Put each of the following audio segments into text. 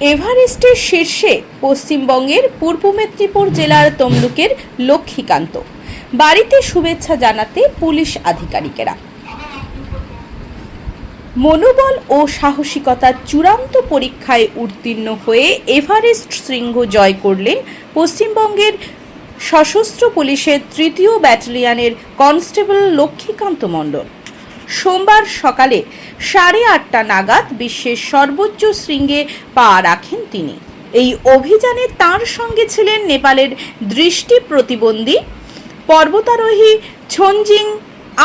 এভারেস্টের শীর্ষে পশ্চিমবঙ্গের পূর্ব মেদিনীপুর জেলার তমলুকের লক্ষ্মীকান্ত বাড়িতে শুভেচ্ছা জানাতে পুলিশ আধিকারিকেরা। মনোবল ও সাহসিকতার চূড়ান্ত পরীক্ষায় উত্তীর্ণ হয়ে এভারেস্ট শৃঙ্গ জয় করলেন পশ্চিমবঙ্গের সশস্ত্র পুলিশের ৩য় ব্যাটালিয়নের কনস্টেবল লক্ষ্মীকান্ত মণ্ডল। সোমবার সকালে 8:30 নাগাদ বিশ্বের সর্বোচ্চ শৃঙ্গে পা রাখেন তিনি। এই অভিযানে তার সঙ্গে ছিলেন নেপালের দৃষ্টি প্রতিবন্ধী পর্বতারোহী ছোনজিং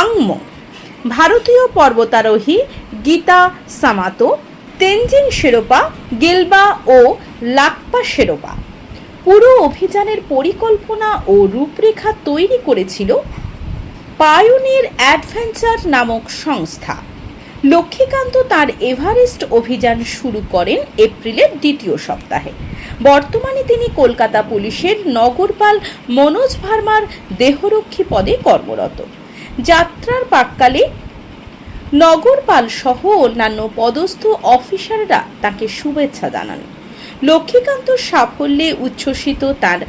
আংমো, ভারতীয় পর্বতারোহী গীতা সামাতো, তেনজিং শেরপা, গেলবা ও লাকপা শেরপা। পুরো অভিযানের পরিকল্পনা ও রূপরেখা তৈরি করেছিল পায়োনিয়ার অ্যাডভেঞ্চার নামক সংস্থা। লক্ষ্মীকান্ত তার এভারেস্ট অভিযান শুরু করেন এপ্রিলের ২য় সপ্তাহে। বর্তমানে তিনি কলকাতা পুলিশের নগরপাল মনোজ ভার্মার দেহরক্ষী পদে কর্মরত। যাত্রার প্রাক্কালে নগরপাল সহ অন্যান্য পদস্থ অফিসাররা তাকে শুভেচ্ছা জানান। লক্ষ্মীকান্তর সাফল্যে উচ্ছ্বসিত তার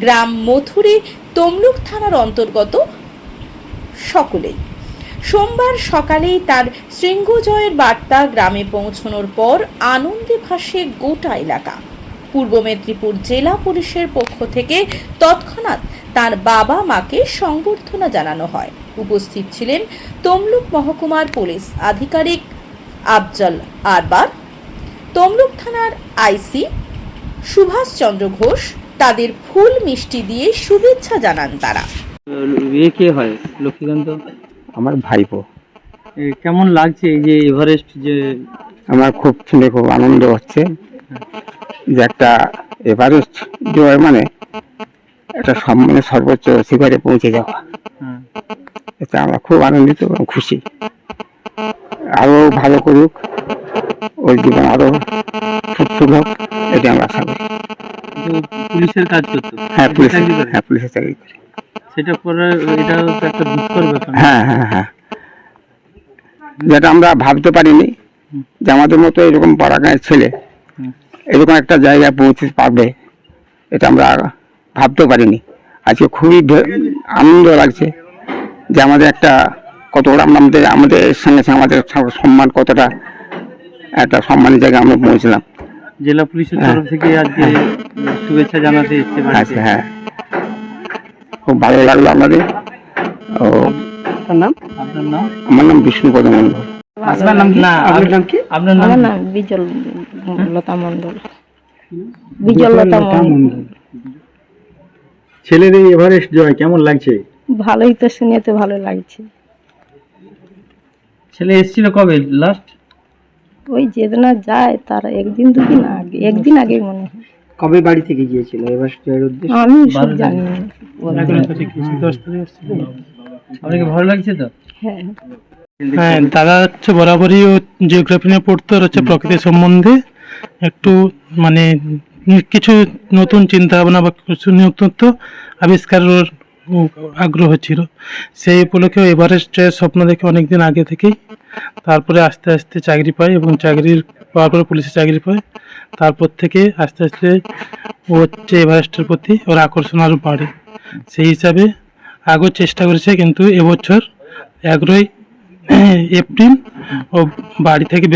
গ্রাম মথুরি তমলুক থানার অন্তর্গত সকলেই। সোমবার সকালেই তার শৃঙ্গ জয়ের বার্তা গ্রামে পৌঁছানোর পর আনন্দে ভাসে গোটা এলাকা। পূর্ব মেদিনীপুর জেলা পুলিশের পক্ষ থেকে তৎক্ষণাৎ তার বাবা মাকে সংবর্ধনা জানানো হয়। উপস্থিত ছিলেন তমলুক মহকুমার পুলিশ আধিকারিক আফজল আরবার, তমলুক থানার আইসি সুভাষ চন্দ্র ঘোষ। তাদের ফুল মিষ্টি দিয়ে শুভেচ্ছা জানান তারা। কে হয় লক্ষ্মীকান্ত? আমার ভাইপো। কেমন লাগছে এই যে এভারেস্ট যে? আমার খুব শুনে খুব আনন্দ হচ্ছে যে একটা এভারেস্ট জয় মানে একটা সম্মানের সর্বোচ্চ শিখরে পৌঁছে যাওয়া। এতে আমরা খুব আনন্দিত এবং খুশি। আরো ভালো করুক, ওর জীবন আরো ফুটফুল হোক, এটা আমরা আশা করি। পুলিশের কাজ করতো? হ্যাঁ, পুলিশের চাকরি করে। সেটা পরে এটা একটা দুঃখের ব্যাপার। হ্যাঁ হ্যাঁ হ্যাঁ, যেটা আমরা ভাবতে পারিনি যে আমাদের মতো এরকম পাড়াগাঁয়ের ছেলে এরকম একটা জায়গায় পৌঁছে পারবে, এটা আমরা ভাবতে পারিনি। আজকে খুবই আনন্দ লাগছে যে আমাদের একটা কতটা আমাদের সঙ্গে সঙ্গে আমাদের সম্মান কতটা একটা সম্মানের জায়গায় আমরা পৌঁছলাম। জেলা পুলিশের তরফ থেকে আজকে শুভেচ্ছা জানাতে এসেছে। আচ্ছা, হ্যাঁ, খুব ভালো লাগলো আমাদের। ও আপনার নাম? আমার নাম বিষ্ণুপদ মণ্ডল। আপনার নাম কি? আপনার নাম কি? আপনার নাম? আমার নাম বিজল লতা মণ্ডল। বিজল লতা মণ্ডল। ছেলের এই এভারেস্ট জয় কেমন লাগছে? ভালোই তো, শুনে তো ভালো লাগছে। ছেলে এসেছিল কবে লাস্ট? ওই যেদিন যায় তার একদিন আগে মনে হয়। কবে বাড়ি থেকে গিয়েছিল এভারেস্ট জয়ের উদ্দেশ্যে? আমি সব জানি না। আপনাকে ভালো লাগছে তো? হ্যাঁ হ্যাঁ, দাদা হচ্ছে বরাবরই ও জিওগ্রাফি নিয়ে পড়তো, আর হচ্ছে প্রকৃতি সম্বন্ধে একটু মানে কিছু নতুন চিন্তা ভাবনা বা কিছু নতুনত্ব আবিষ্কারের আগ্রহ ছিল। সেই উপলক্ষে এভারেস্ট স্বপ্ন দেখে অনেকদিন আগে থেকেই। তারপরে আস্তে আস্তে চাকরি পায় এবং চাকরির পাওয়ার পরে পুলিশের চাকরি পায়। তারপর থেকে আস্তে আস্তে ও হচ্ছে এভারেস্টের প্রতি ওর আকর্ষণ আরও বাড়ে। সেই হিসাবে আগেও চেষ্টা করেছে, কিন্তু এবছর 11ই এপ্রিল ও বাড়ি থেকে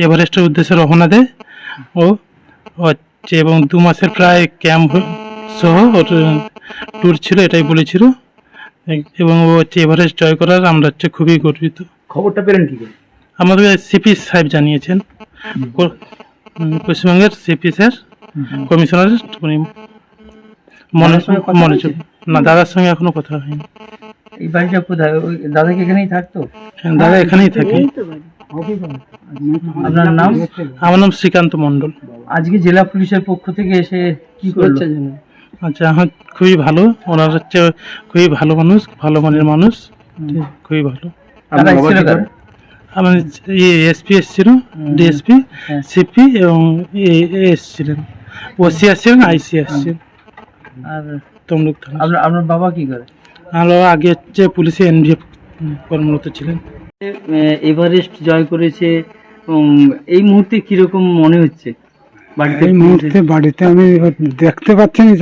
এভারেস্টের উদ্দেশ্যে রওনা দেয় ও হচ্ছে, এবং 2 মাসের প্রায় ক্যাম্প সহ ওর ট্যুর ছিল, এটাই বলেছিল। এবং ও হচ্ছে এভারেস্ট জয় করার আমরা হচ্ছে খুবই গর্বিত। খবরটা পেলেন কি করে? আমাদের সিপি সাহেব জানিয়েছেন, পশ্চিমবঙ্গের সিপি স্যার কমিশনার মনোযোগ। না, দাদার সঙ্গে এখনো কথা হয়নি। এই বাড়িটা কোথায়? দাদা কি এখানেই থাকতো? দাদা এখানেই থাকে। আপনার নাম? আমার নাম শ্রীকান্ত মণ্ডল। আজকে জেলা পুলিশের পক্ষ থেকে এসে কি করছে? আচ্ছা, হ্যাঁ, খুবই ভালো। ওনার হচ্ছে খুবই ভালো মানুষ, ভালো মানের মানুষ, খুবই ভালো। আমার এসপি এসছিল, ডিএসপি, সিপি এবং এসছিলেন, ওসি আসছিলেন, আইসি আসছিলেন। আর তমলুক থানা। আপনার বাবা কি করে? আলো আগে হচ্ছে পুলিশে এনভিএফ কর্মরত ছিলেন। এভারেস্ট জয় করেছে, এই মুহূর্তে কিরকম মনে হচ্ছে? বাড়িতে এই কি মুহূর্তে হয়েছে? বাড়িতে আমি দেখতে পাচ্ছি না,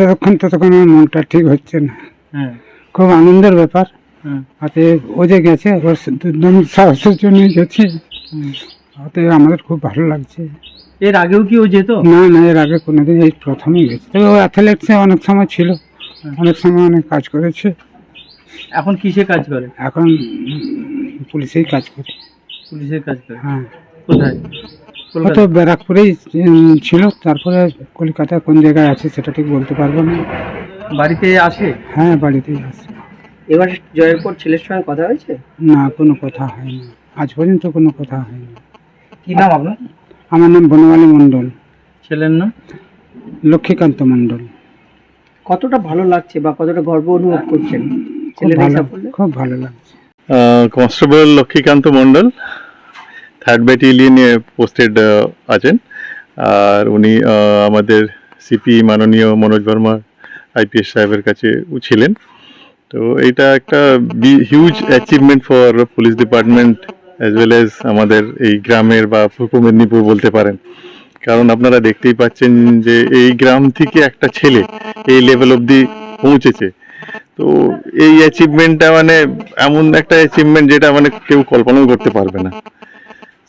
ততক্ষণ আমার মনটা ঠিক হচ্ছে না। হ্যাঁ খুব আনন্দের ব্যাপার। হ্যাঁ হাতে ও যে গেছে ওর দুর্দান্ত সাহসের জন্য গেছি, হাতে আমাদের খুব ভালো লাগছে। এর আগেও কি ও যেত? না না, এর আগে কোনোদিন, এই প্রথমেই গেছে। তবে ও অ্যাথলেটিক্সে অনেক সময় ছিল, অনেক সময় অনেক কাজ করেছে। এখন কিসে কাজ করে? এখন পুলিশেই কাজ করে। পুলিশের কাজ করে। হ্যাঁ, কোথায়? ও তো কলকাতা? ব্যারাকপুরেই ছিল, তারপরে কলকাতায় কোন জায়গায় আছে সেটা ঠিক বলতে পারবো না। বাড়িতে আসে? হ্যাঁ, বাড়িতেই আছে। এবার জয়ের পর ছেলের সঙ্গে কথা হয়েছে? না, কোনো কথা হয়নি, আজ পর্যন্ত কোনো কথা হয়নি। কি নাম আপনার? আমার নাম বনমালী মণ্ডল, ছেলের নাম? লক্ষ্মীকান্ত মণ্ডল। কতটা ভালো লাগছে বা কতটা গর্ব অনুভব করছেন খুব ছেলের ভালো, সাফল্যে? খুব ভালো লাগছে। কনস্টেবল লক্ষ্মীকান্ত মণ্ডল 3rd ব্যাটালিয়নে পোস্টেড আছেন, আর উনি আমাদের সিপি মাননীয় মনোজ বর্মা আইপিএস সাহেবের কাছে ছিলেন। তো এটা একটা huge achievement for police department as well as আমাদের এই গ্রামের বা পূর্ব মেদিনীপুর বলতে পারেন। কারণ আপনারা দেখতেই পাচ্ছেন যে এই গ্রাম থেকে একটা ছেলে এই লেভেল অবধি পৌঁছেছে। তো এই অ্যাচিভমেন্টটা মানে এমন একটা অ্যাচিভমেন্ট যেটা মানে কেউ কল্পনাও করতে পারবে না।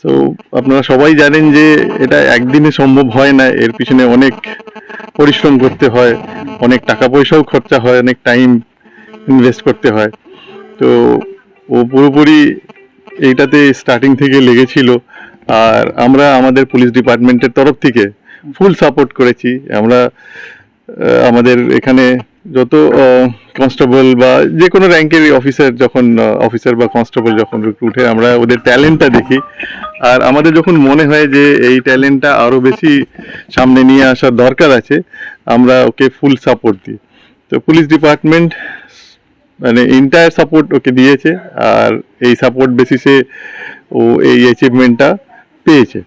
তো আপনারা সবাই জানেন যে এটা একদিনে সম্ভব হয় না, এর পিছনে অনেক পরিশ্রম করতে হয়, অনেক টাকা পয়সাও খরচা হয়, অনেক টাইম ইনভেস্ট করতে হয়। তো ও পুরোপুরি এইটাতে স্টার্টিং থেকে লেগেছিল, আর আমরা আমাদের পুলিশ ডিপার্টমেন্টের তরফ থেকে ফুল সাপোর্ট করেছি। আমরা আমাদের এখানে যত কনস্টেবল বা যে কোনো র্যাঙ্কের অফিসার যখন অফিসার বা কনস্টেবল যখন রিক্রুটে, আমরা ওদের ট্যালেন্টটা দেখি, আর আমাদের যখন মনে হয় যে এই ট্যালেন্টটা আরও বেশি সামনে নিয়ে আসার দরকার আছে, আমরা ওকে ফুল সাপোর্ট দিই। তো পুলিশ ডিপার্টমেন্ট মানে এন্টায়ার সাপোর্ট ওকে দিয়েছে, আর এই সাপোর্ট বেসিসে ও এই অ্যাচিভমেন্টটা পেয়েছে।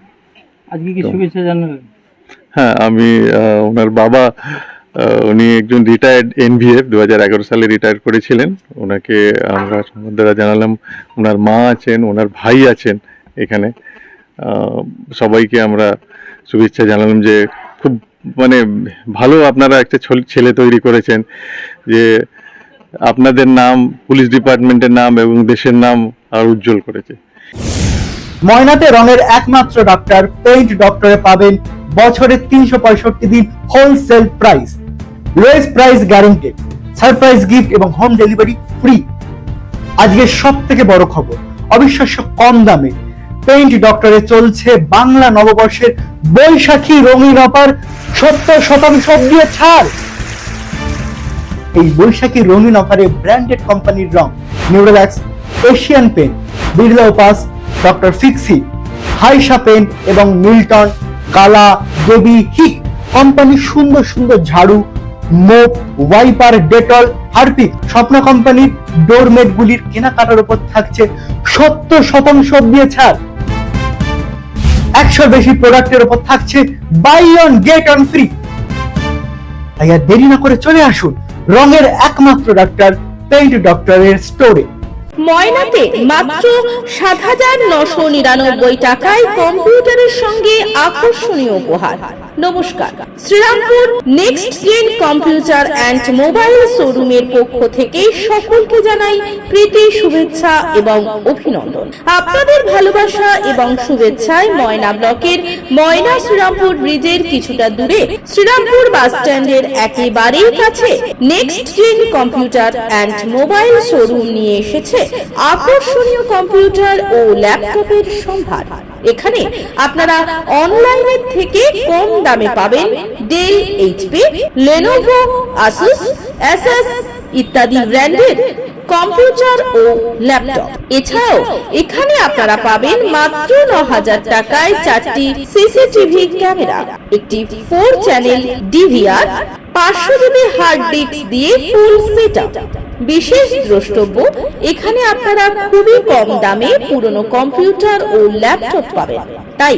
আজকে কি শুভেচ্ছা জানালেন? হ্যাঁ, আমি ওনার বাবা, উনি একজন রিটায়ার্ড এনভিএফ 2011 সালে রিটায়ার করেছিলেন। ওনাকে আমরা সম্বন্ধে জানালাম। ওনার মা আছেন, ওনার ভাই আছেন এখানে, সবাইকে আমরা শুভেচ্ছা জানালাম যে খুব মানে ভালো আপনারা একটা ছেলে তৈরি করেছেন, যে আপনাদের নাম, পুলিশ ডিপার্টমেন্টের নাম এবং দেশের নাম আর উজ্জ্বল করেছে। ময়নাতে রঙের একমাত্র ডক্টর পেইন্ট ডক্টরে পাবেন বছরে 365 দিন wholesale price, lowest price guaranteed, surprise gift এবং হোম ডেলিভারি ফ্রি। আজকে সব থেকে বড় খবর, অবিশ্বাস্য কম দামে পেইন্ট ডক্টরে চলছে বাংলা নববর্ষের বৈশাখী রঙিন অফার, 70% দিয়ে ছাড়। এই বৈশাখী রঙিন অফারে ব্র্যান্ডেড কোম্পানির রং Nerolac, Asian paint, Birla Opus, doctor Fixit, হাইসা পেইন্ট এবং মিল্টন, কালা, দেবী, হিক কোম্পানির সুন্দর সুন্দর ঝাড়ু, মোপ, ওয়াইপার, ডেটল, হারপিক, স্বপ্ন কোম্পানির ডোরমেট গুলির কেনাকাটার উপর থাকছে 70% দিয়ে ছাড়। 100 বেশি প্রোডাক্টের উপর থাকছে buy one get one free. তাই আর দেরি না করে চলে আসুন রঙের একমাত্র ডক্টর পেইন্ট ডক্টরের স্টোরে। ময়নাতে মাত্র 7,999 টাকায় কম্পিউটারের সঙ্গে আকর্ষণীয় উপহার। নমস্কার, Srirampur next gen computer and mobile শোরুমের পক্ষ থেকে সকলকে জানাই প্রীতি, শুভেচ্ছা এবং অভিনন্দন। আপনাদের ভালোবাসা এবং শুভেচ্ছায় ময়না ব্লকের ময়না শ্রীরামপুর ব্রিজের কিছুটা দূরে শ্রীরামপুর বাস স্ট্যান্ডের একেবারেই কাছে next gen computer and mobile showroom নিয়ে এসেছে আকর্ষণীয় কম্পিউটার ও ল্যাপটপের সম্ভার। এখানে আপনারা অনলাইনের থেকে কম দামে পাবেন Dell, HP, Lenovo, Asus, SS ইত্যাদি ব্র্যান্ডের কম্পিউটার ও ল্যাপটপ। এছাড়াও এখানে আপনারা পাবেন মাত্র 9,000 টাকায় 4টি সিসিটিভি ক্যামেরা, একটি 4 channel DVR, 500 GB hard disk দিয়ে ফুল সেটআপ। বিশেষ দ্রষ্টব্য, এখানে আপনারা খুবই কম দামে পুরনো কম্পিউটার ও ল্যাপটপ পাবেন। তাই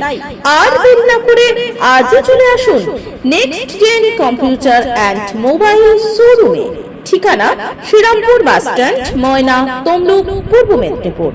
আর দেরি না করে আজই চলে আসুন next gen computer and mobile শোরুমে। ঠিকানা শ্রীরামপুর বাস স্ট্যান্ড, ময়না, তমলুক, পূর্ব মেদিনীপুর।